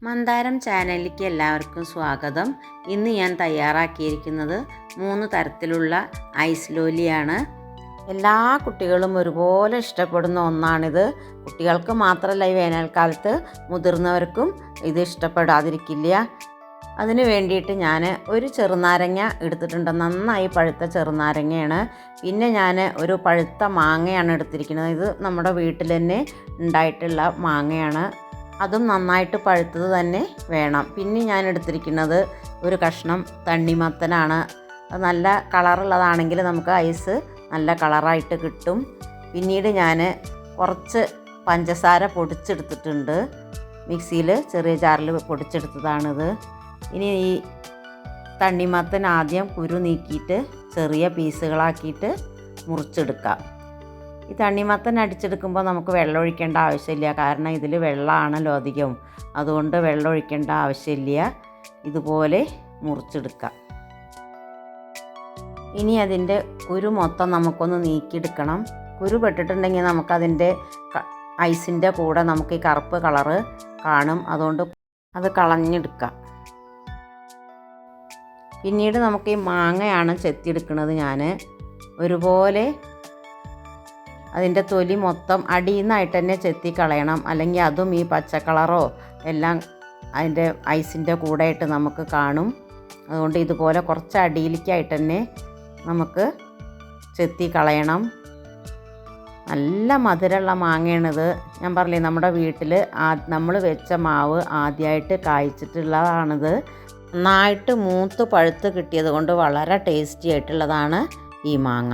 മന്ദാരം ചാനലിലേക്ക് എല്ലാവർക്കും സ്വാഗതം. ഇന്ന് ഞാൻ തയ്യാറാക്കിയിരിക്കുന്നത് 3 തരത്തിലുള്ള ഐസ് ലോലിയാണ്. എല്ലാ കുട്ടികളും ഒരുപോലെ ഇഷ്ടപ്പെടുന്ന ഒന്നാണിത്. കുട്ടികൾക്ക് മാത്രമല്ല, ഈ വേനൽക്കാലത്ത് മുതിർന്നവർക്കും ഇത് ഇഷ്ടപ്പെടാതിരിക്കില്ല. അതിന് വേണ്ടിയിട്ട് ഞാൻ ഒരു ചെറുനാരങ്ങ എടുത്തിട്ടുണ്ട്. നന്നായി പഴുത്ത ചെറുനാരങ്ങയാണ്. പിന്നെ ഞാൻ ഒരു പഴുത്ത മാങ്ങയാണ് എടുത്തിരിക്കുന്നത്. ഇത് നമ്മുടെ വീട്ടിൽ തന്നെ ഉണ്ടായിട്ടുള്ള മാങ്ങയാണ്. അതും നന്നായിട്ട് പഴുത്തത് തന്നെ വേണം. പിന്നെ ഞാൻ എടുത്തിരിക്കുന്നത് ഒരു കഷ്ണം തണ്ണിമത്തനാണ്. അത് നല്ല കളറുള്ളതാണെങ്കിൽ നമുക്ക് ഐസ് നല്ല കളറായിട്ട് കിട്ടും. പിന്നീട് ഞാൻ കുറച്ച് പഞ്ചസാര പൊടിച്ചെടുത്തിട്ടുണ്ട്. മിക്സിയിൽ ചെറിയ ജാറിൽ പൊടിച്ചെടുത്തതാണിത്. ഇനി ഈ തണ്ണിമത്തൻ ആദ്യം കുരു നീക്കിയിട്ട് ചെറിയ പീസുകളാക്കിയിട്ട് മുറിച്ചെടുക്കാം. ഈ തണ്ണിമത്തൻ അടിച്ചെടുക്കുമ്പോൾ നമുക്ക് വെള്ളം ഒഴിക്കേണ്ട ആവശ്യമില്ല. കാരണം ഇതിൽ വെള്ളമാണല്ലോ അധികം. അതുകൊണ്ട് വെള്ളം ഒഴിക്കേണ്ട ആവശ്യമില്ല. ഇതുപോലെ മുറിച്ചെടുക്കാം. ഇനി അതിൻ്റെ കുരു മൊത്തം നമുക്കൊന്ന് നീക്കിയെടുക്കണം. കുരു പെട്ടിട്ടുണ്ടെങ്കിൽ നമുക്കതിൻ്റെ ഐസിൻ്റെ കൂടെ നമുക്ക് ഈ കറുപ്പ് കളറ് കാണും. അതുകൊണ്ട് അത് കളഞ്ഞെടുക്കാം. പിന്നീട് നമുക്ക് ഈ മാങ്ങയാണ് ചെത്തിയെടുക്കുന്നത്. ഞാൻ ഒരുപോലെ അതിൻ്റെ തൊലി മൊത്തം അടിയിൽ നിന്നായിട്ട് തന്നെ ചെത്തി കളയണം. അല്ലെങ്കിൽ അതും ഈ പച്ച കളറോ എല്ലാം അതിൻ്റെ ഐസിൻ്റെ കൂടെയായിട്ട് നമുക്ക് കാണും. അതുകൊണ്ട് ഇതുപോലെ കുറച്ച് അടിയിലേക്കായിട്ട് തന്നെ നമുക്ക് ചെത്തി കളയണം. നല്ല മധുരമുള്ള മാങ്ങയാണിത്. ഞാൻ പറഞ്ഞില്ലേ, നമ്മുടെ വീട്ടിൽ നമ്മൾ വെച്ച മാവ് ആദ്യമായിട്ട് കായ്ച്ചിട്ടുള്ളതാണിത്. നന്നായിട്ട് മൂത്ത് പഴുത്ത് കിട്ടിയത് കൊണ്ട് വളരെ ടേസ്റ്റി ആയിട്ടുള്ളതാണ് ഈ മാങ്ങ.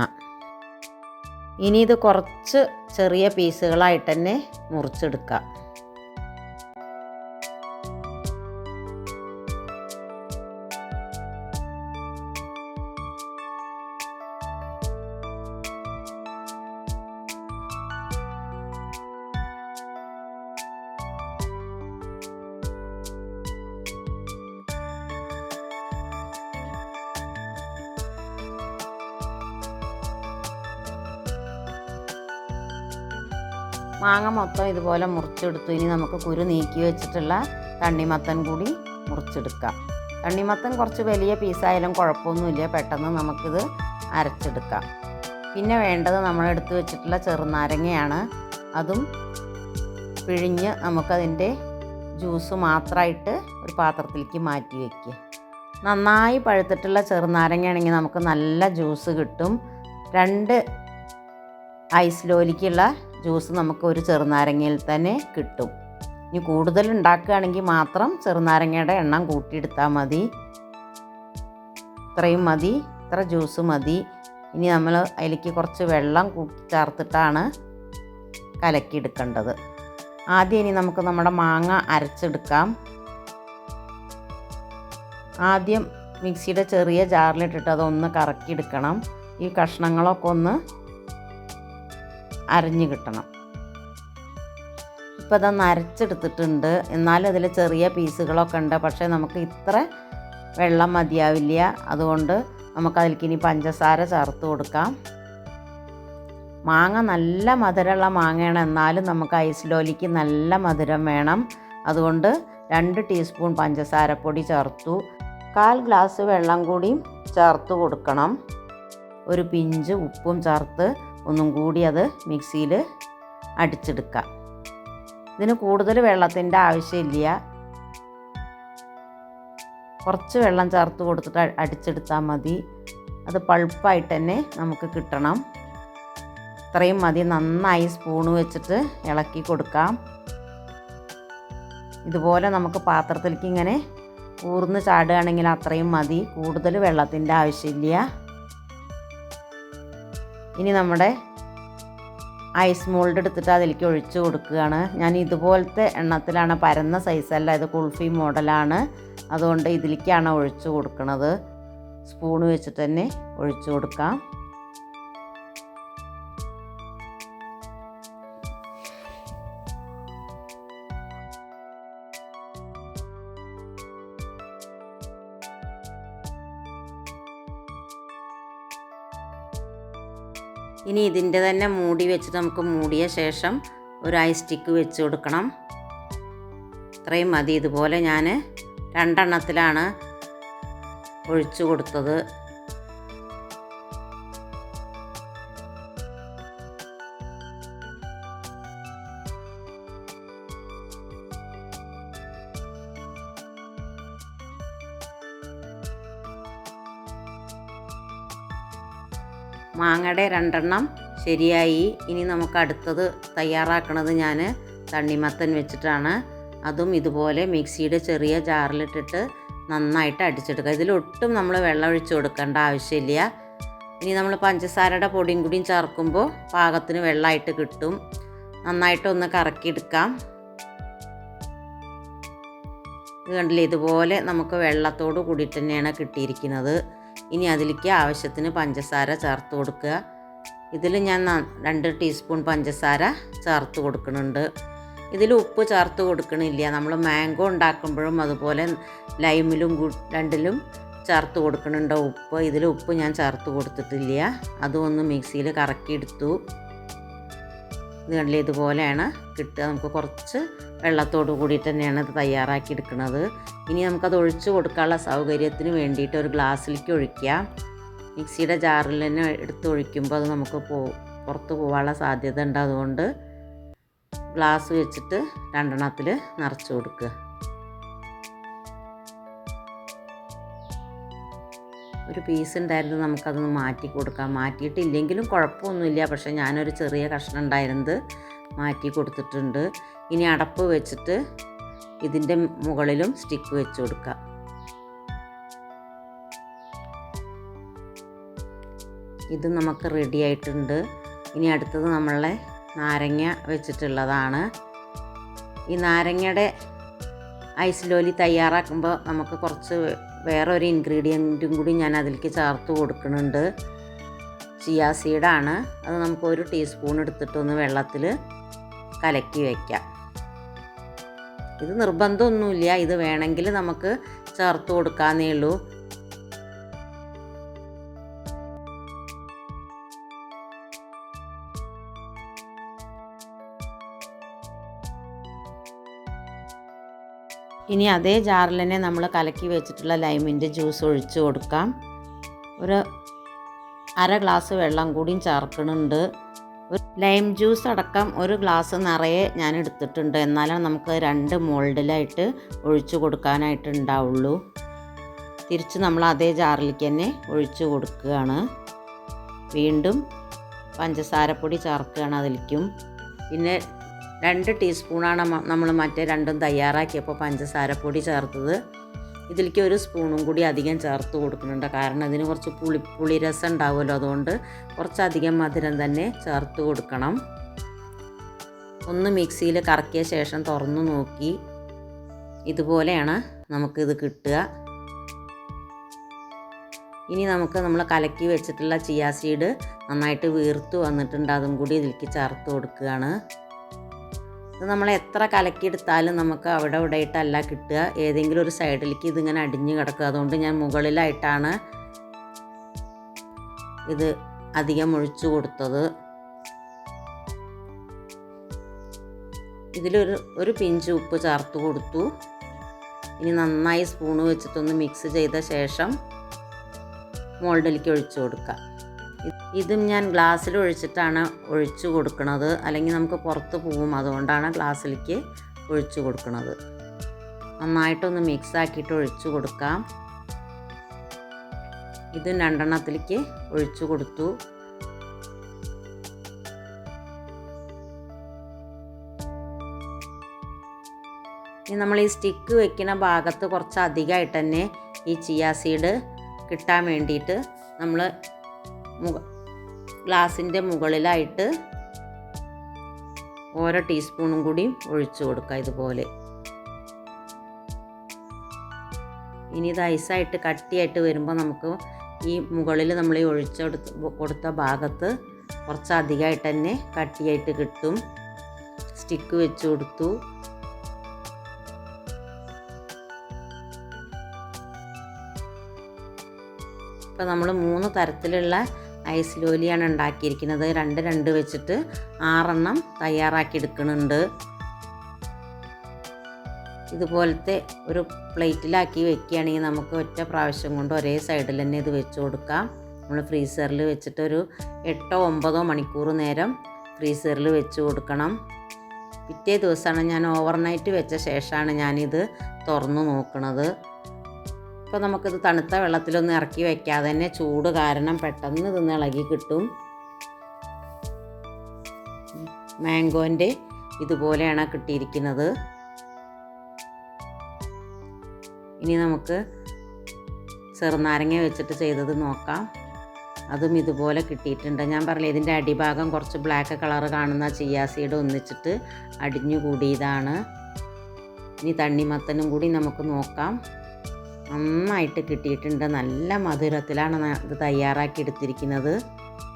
ഇനി ഇത് കുറച്ച് ചെറിയ പീസുകളായിട്ട് തന്നെ മുറിച്ചെടുക്കാം. മാങ്ങ മൊത്തം ഇതുപോലെ മുറിച്ചെടുത്തു. ഇനി നമുക്ക് കുരു നീക്കി വെച്ചിട്ടുള്ള തണ്ണിമത്തൻ കൂടി മുറിച്ചെടുക്കാം. തണ്ണിമത്തൻ കുറച്ച് വലിയ പീസായാലും കുഴപ്പമൊന്നുമില്ല. പെട്ടെന്ന് നമുക്കിത് അരച്ചെടുക്കാം. പിന്നെ വേണ്ടത് നമ്മളെടുത്ത് വെച്ചിട്ടുള്ള ചെറുനാരങ്ങയാണ്. അതും പിഴിഞ്ഞ് നമുക്കതിൻ്റെ ജ്യൂസ് മാത്രമായിട്ട് ഒരു പാത്രത്തിലേക്ക് മാറ്റി വയ്ക്കുക. നന്നായി പഴുത്തിട്ടുള്ള ചെറുനാരങ്ങയാണെങ്കിൽ നമുക്ക് നല്ല ജ്യൂസ് കിട്ടും. 2 ഐസ് ലോലിക്കുള്ള ജ്യൂസ് നമുക്ക് ഒരു ചെറുനാരങ്ങയിൽ തന്നെ കിട്ടും. ഇനി കൂടുതൽ ഉണ്ടാക്കുകയാണെങ്കിൽ മാത്രം ചെറുനാരങ്ങയുടെ എണ്ണം കൂട്ടിയെടുത്താൽ മതി. ഇത്രയും മതി, ഇത്ര ജ്യൂസ് മതി. ഇനി നമ്മൾ അതിലേക്ക് കുറച്ച് വെള്ളം ചേർത്തിട്ടാണ് കലക്കിയെടുക്കേണ്ടത്. ആദ്യം ഇനി നമുക്ക് നമ്മുടെ മാങ്ങ അരച്ചെടുക്കാം. ആദ്യം മിക്സിയുടെ ചെറിയ ജാറിലിട്ടിട്ട് അതൊന്ന് കറക്കിയെടുക്കണം. ഈ കഷ്ണങ്ങളൊക്കെ ഒന്ന് അരഞ്ഞ് കിട്ടണം. ഇപ്പോൾ അതൊന്ന് അരച്ചെടുത്തിട്ടുണ്ട്. എന്നാലും അതിൽ ചെറിയ പീസുകളൊക്കെ ഉണ്ട്. പക്ഷേ നമുക്ക് ഇത്ര വെള്ളം മതിയാവില്ല. അതുകൊണ്ട് നമുക്കതിലേക്ക് ഇനി പഞ്ചസാര ചേർത്ത് കൊടുക്കാം. മാങ്ങ നല്ല മധുരമുള്ള മാങ്ങയാണ്. എന്നാലും നമുക്ക് ഐസ് ലോലിക്ക് നല്ല മധുരം വേണം. അതുകൊണ്ട് 2 ടീസ്പൂൺ പഞ്ചസാരപ്പൊടി ചേർത്തു. 1/4 ഗ്ലാസ് വെള്ളം കൂടിയും ചേർത്ത് കൊടുക്കണം. ഒരു പിഞ്ച് ഉപ്പും ചേർത്ത് ഒന്നും കൂടി അത് മിക്സിയിൽ അടിച്ചെടുക്കാം. ഇതിന് കൂടുതൽ വെള്ളത്തിൻ്റെ ആവശ്യമില്ല. കുറച്ച് വെള്ളം ചേർത്ത് കൊടുത്തിട്ട് അടിച്ചെടുത്താൽ മതി. അത് പൾപ്പായിട്ട് തന്നെ നമുക്ക് കിട്ടണം. ഇത്രയും മതി. നന്നായി സ്പൂണ് വെച്ചിട്ട് ഇളക്കി കൊടുക്കാം. ഇതുപോലെ നമുക്ക് പാത്രത്തിലേക്ക് ഇങ്ങനെ ഊർന്ന് ചാടുകയാണെങ്കിൽ അത്രയും മതി. കൂടുതൽ വെള്ളത്തിൻ്റെ ആവശ്യമില്ല. ഇനി നമ്മുടെ ഐസ് മോൾഡ് എടുത്തിട്ട് അതിലേക്ക് ഒഴിച്ച് കൊടുക്കുകയാണ്. ഞാൻ ഇതുപോലത്തെ എണ്ണത്തിലാണ്, പരന്ന സൈസല്ല, ഇത് കുൾഫി മോഡലാണ്. അതുകൊണ്ട് ഇതിലേക്കാണ് ഒഴിച്ച് കൊടുക്കുന്നത്. സ്പൂൺ വെച്ചിട്ട് തന്നെ ഒഴിച്ച് കൊടുക്കാം. ഇനി ഇതിൻ്റെ തന്നെ മൂടി വെച്ചിട്ട് നമുക്ക് മൂടിയ ശേഷം ഒരു ഐസ് സ്റ്റിക്ക് വെച്ച് കൊടുക്കണം. ഇത്രയും മതി. ഇതുപോലെ ഞാൻ 2 എണ്ണത്തിലാണ് ഒഴിച്ചു കൊടുത്തത്. മാങ്ങയുടെ 2 എണ്ണം ശരിയായി. ഇനി നമുക്ക് അടുത്തത് തയ്യാറാക്കണത് ഞാൻ തണ്ണിമത്തൻ വെച്ചിട്ടാണ്. അതും ഇതുപോലെ മിക്സിയുടെ ചെറിയ ജാറിലിട്ടിട്ട് നന്നായിട്ട് അടിച്ചെടുക്കുക. ഇതിലൊട്ടും നമ്മൾ വെള്ളം ഒഴിച്ച് കൊടുക്കേണ്ട ആവശ്യമില്ല. ഇനി നമ്മൾ പഞ്ചസാരയുടെ പൊടിയും കൂടിയും ചേർക്കുമ്പോൾ പാകത്തിന് വെള്ളമായിട്ട് കിട്ടും. നന്നായിട്ടൊന്ന് കറക്കിയെടുക്കാം. ഇത് കണ്ടില്ലേ, ഇതുപോലെ നമുക്ക് വെള്ളത്തോട് കൂടിയിട്ട് തന്നെയാണ് കിട്ടിയിരിക്കുന്നത്. ഇനി അതിലേക്ക് ആവശ്യത്തിന് പഞ്ചസാര ചേർത്ത് കൊടുക്കുക. ഇതിൽ ഞാൻ 2 ടീസ്പൂൺ പഞ്ചസാര ചേർത്ത് കൊടുക്കുന്നുണ്ട്. ഇതിൽ ഉപ്പ് ചേർത്ത് കൊടുക്കണില്ല. നമ്മൾ മാംഗോ ഉണ്ടാക്കുമ്പോഴും അതുപോലെ ലൈമിലും രണ്ടിലും ചേർത്ത് കൊടുക്കുന്നുണ്ട് ഉപ്പ്. ഇതിൽ ഉപ്പ് ഞാൻ ചേർത്ത് കൊടുത്തിട്ടില്ല. അതും ഒന്ന് മിക്സിയിൽ കറക്കിയെടുത്തു. ഇത് കണ്ടില്ലേ, ഇതുപോലെയാണ് കിട്ടുക. നമുക്ക് കുറച്ച് വെള്ളത്തോട് കൂടിയിട്ട് തന്നെയാണ് ഇത് തയ്യാറാക്കി എടുക്കുന്നത്. ഇനി നമുക്കത് ഒഴിച്ച് കൊടുക്കാനുള്ള സൗകര്യത്തിന് വേണ്ടിയിട്ട് ഒരു ഗ്ലാസ്സിലേക്ക് ഒഴിക്കുക. മിക്സിയുടെ ജാറിൽ തന്നെ എടുത്ത് ഒഴിക്കുമ്പോൾ അത് നമുക്ക് പുറത്ത് പോകാനുള്ള സാധ്യത ഉണ്ട്. അതുകൊണ്ട് ഗ്ലാസ് വെച്ചിട്ട് 2 എണ്ണത്തിൽ നിറച്ച് കൊടുക്കുക. ഒരു പീസ് ഉണ്ടായിരുന്നു, നമുക്കതൊന്ന് മാറ്റി കൊടുക്കാം. മാറ്റിയിട്ടില്ലെങ്കിലും കുഴപ്പമൊന്നുമില്ല. പക്ഷേ ഞാനൊരു ചെറിയ കഷ്ണം ഉണ്ടായിരുന്നത് മാറ്റി കൊടുത്തിട്ടുണ്ട്. ഇനി അടപ്പ് വെച്ചിട്ട് ഇതിൻ്റെ മുകളിലും സ്റ്റിക്ക് വെച്ച് കൊടുക്കാം. ഇത് നമുക്ക് റെഡി ആയിട്ടുണ്ട്. ഇനി അടുത്തത് നമ്മളെ നാരങ്ങ വെച്ചിട്ടുള്ളതാണ്. ഈ നാരങ്ങയുടെ ഐസ് ലോലി തയ്യാറാക്കുമ്പോൾ നമുക്ക് കുറച്ച് വേറെ ഒരു ഇൻഗ്രീഡിയൻറ്റും കൂടി ഞാൻ അതിലേക്ക് ചേർത്ത് കൊടുക്കുന്നുണ്ട്. ചിയാ സീഡാണ്. അത് നമുക്ക് 1 ടീസ്പൂൺ എടുത്തിട്ടൊന്ന് വെള്ളത്തിൽ കലക്കി വയ്ക്കാം. ഇത് നിർബന്ധമൊന്നുമില്ല. ഇത് വേണമെങ്കിൽ നമുക്ക് ചേർത്ത് കൊടുക്കാമെന്നേ ഉള്ളൂ. ഇനി അതേ ജാറിൽ തന്നെ നമ്മൾ കലക്കി വെച്ചിട്ടുള്ള ലൈമിൻ്റെ ജ്യൂസ് ഒഴിച്ച് കൊടുക്കാം. ഒരു 1/2 ഗ്ലാസ് വെള്ളം കൂടിയും ചേർക്കുന്നുണ്ട്. ലൈം ജ്യൂസ് അടക്കം 1 ഗ്ലാസ് നിറയെ ഞാൻ എടുത്തിട്ടുണ്ട്. എന്നാലും നമുക്ക് 2 മോൾഡിലായിട്ട് ഒഴിച്ചു കൊടുക്കാനായിട്ട് ഉണ്ടാവുള്ളൂ. തിരിച്ച് നമ്മൾ അതേ ജാറിലേക്ക് തന്നെ ഒഴിച്ചു കൊടുക്കുകയാണ്. വീണ്ടും പഞ്ചസാരപ്പൊടി ചേർക്കുകയാണ് അതിലേക്കും. പിന്നെ 2 ടീസ്പൂണാണ് നമ്മൾ മറ്റേ 2ഉം തയ്യാറാക്കിയപ്പോൾ പഞ്ചസാരപ്പൊടി ചേർത്തത്. ഇതിലേക്ക് 1 സ്പൂണും കൂടി അധികം ചേർത്ത് കൊടുക്കുന്നുണ്ട്. കാരണം ഇതിന് കുറച്ച് പുളിരസം ഉണ്ടാവുമല്ലോ. അതുകൊണ്ട് കുറച്ചധികം മധുരം തന്നെ ചേർത്ത് കൊടുക്കണം. ഒന്ന് മിക്സിയിൽ കറക്കിയ ശേഷം തുറന്നു നോക്കി. ഇതുപോലെയാണ് നമുക്കിത് കിട്ടുക. ഇനി നമുക്ക് നമ്മൾ കലക്കി വെച്ചിട്ടുള്ള ചിയാ സീഡ് നന്നായിട്ട് വീർത്ത് വന്നിട്ടുണ്ട്. അതും കൂടി ഇതിലേക്ക് ചേർത്ത് കൊടുക്കുകയാണ്. ഇത് നമ്മൾ എത്ര കലക്കിയെടുത്താലും നമുക്ക് അവിടെ ഇവിടെയായിട്ടല്ല കിട്ടുക. ഏതെങ്കിലും ഒരു സൈഡിലേക്ക് ഇതിങ്ങനെ അടിഞ്ഞ് കിടക്കുക. അതുകൊണ്ട് ഞാൻ മുകളിലായിട്ടാണ് ഇത് അധികം ഒഴിച്ചു കൊടുത്തത്. ഇതിലൊരു പിഞ്ച് ഉപ്പ് ചേർത്ത് കൊടുത്തു. ഇനി നന്നായി സ്പൂണ് വെച്ചിട്ടൊന്ന് മിക്സ് ചെയ്ത ശേഷം മോൾഡിലേക്ക് ഒഴിച്ചു കൊടുക്കുക. ഇതും ഞാൻ ഗ്ലാസ്സിൽ ഒഴിച്ചിട്ടാണ് ഒഴിച്ചു കൊടുക്കുന്നത്. അല്ലെങ്കിൽ നമുക്ക് പുറത്ത് പോവും. അതുകൊണ്ടാണ് ഗ്ലാസ്സിലേക്ക് ഒഴിച്ചു കൊടുക്കുന്നത്. നന്നായിട്ടൊന്ന് മിക്സ് ആക്കിയിട്ട് ഒഴിച്ചു കൊടുക്കാം. ഇതും 2 എണ്ണത്തിലേക്ക് ഒഴിച്ചു കൊടുത്തു. ഇനി നമ്മൾ ഈ സ്റ്റിക്ക് വെക്കുന്ന ഭാഗത്ത് കുറച്ച് അധികമായിട്ട് തന്നെ ഈ ചിയാ സീഡ് കിട്ടാൻ വേണ്ടിയിട്ട് നമ്മൾ ഗ്ലാസിൻ്റെ മുകളിലായിട്ട് ഓരോ ടീസ്പൂണും കൂടി ഒഴിച്ചു കൊടുക്കുക ഇതുപോലെ. ഇനി ഇത് ഐസായിട്ട് കട്ടിയായിട്ട് വരുമ്പോൾ നമുക്ക് ഈ മുകളിൽ നമ്മൾ ഈ കൊടുത്ത ഭാഗത്ത് കുറച്ച് അധികമായിട്ട് തന്നെ കട്ടിയായിട്ട് കിട്ടും. സ്റ്റിക്ക് വെച്ച് കൊടുത്തു. ഇപ്പോൾ നമ്മൾ 3 തരത്തിലുള്ള ഐസ് ലോലിയാണ് ഉണ്ടാക്കിയിരിക്കുന്നത്. 2 വെച്ചിട്ട് 6 എണ്ണം തയ്യാറാക്കി എടുക്കുന്നുണ്ട്. ഇതുപോലത്തെ ഒരു പ്ലേറ്റിലാക്കി വെക്കുകയാണെങ്കിൽ നമുക്ക് ഒറ്റ പ്രാവശ്യം കൊണ്ട് ഒരേ സൈഡിൽ തന്നെ ഇത് വെച്ച് കൊടുക്കാം. നമ്മൾ ഫ്രീസറിൽ വെച്ചിട്ട് ഒരു 8-9 മണിക്കൂർ നേരം ഫ്രീസറിൽ വെച്ച് കൊടുക്കണം. പിറ്റേ ദിവസമാണ് ഞാൻ ഓവർനൈറ്റ് വെച്ച ശേഷമാണ് ഞാനിത് തുറന്നു നോക്കുന്നത്. ഇപ്പോൾ നമുക്കിത് തണുത്ത വെള്ളത്തിലൊന്നും ഇറക്കി വെക്കാതെ തന്നെ ചൂട് കാരണം പെട്ടെന്ന് ഇതൊന്ന് ഇളകി കിട്ടും. മാംഗോൻ്റെ ഇതുപോലെയാണ് കിട്ടിയിരിക്കുന്നത്. ഇനി നമുക്ക് ചെറുനാരങ്ങ വെച്ചിട്ട് ചെയ്തത് നോക്കാം. അതും ഇതുപോലെ കിട്ടിയിട്ടുണ്ട്. ഞാൻ പറഞ്ഞില്ലേ ഇതിൻ്റെ അടിഭാഗം കുറച്ച് ബ്ലാക്ക് കളർ കാണുന്ന ചിയാ സീഡ് ഒന്നിച്ചിട്ട് അടിഞ്ഞു കൂടിയതാണ്. ഇനി തണ്ണിമത്തനും കൂടി നമുക്ക് നോക്കാം. നന്നായിട്ട് കിട്ടിയിട്ടുണ്ട്. നല്ല മധുരത്തിലാണ് ഇത് തയ്യാറാക്കി എടുത്തിരിക്കുന്നത്.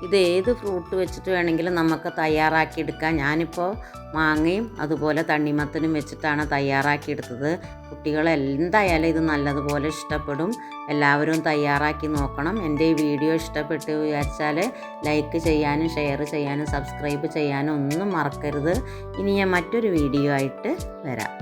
ഇത് ഏത് ഫ്രൂട്ട് വെച്ചിട്ട് വേണമെങ്കിലും നമുക്ക് തയ്യാറാക്കി എടുക്കാം. ഞാനിപ്പോൾ മാങ്ങയും അതുപോലെ തണ്ണിമത്തനും വെച്ചിട്ടാണ് തയ്യാറാക്കിയെടുത്തത്. കുട്ടികൾ എന്തായാലും ഇത് നല്ലതുപോലെ ഇഷ്ടപ്പെടും. എല്ലാവരും തയ്യാറാക്കി നോക്കണം. എൻ്റെ ഈ വീഡിയോ ഇഷ്ടപ്പെട്ടു വിചാരിച്ചാൽ ലൈക്ക് ചെയ്യാനും ഷെയർ ചെയ്യാനും സബ്സ്ക്രൈബ് ചെയ്യാനും ഒന്നും മറക്കരുത്. ഇനി ഞാൻ മറ്റൊരു വീഡിയോ ആയിട്ട് വരാം.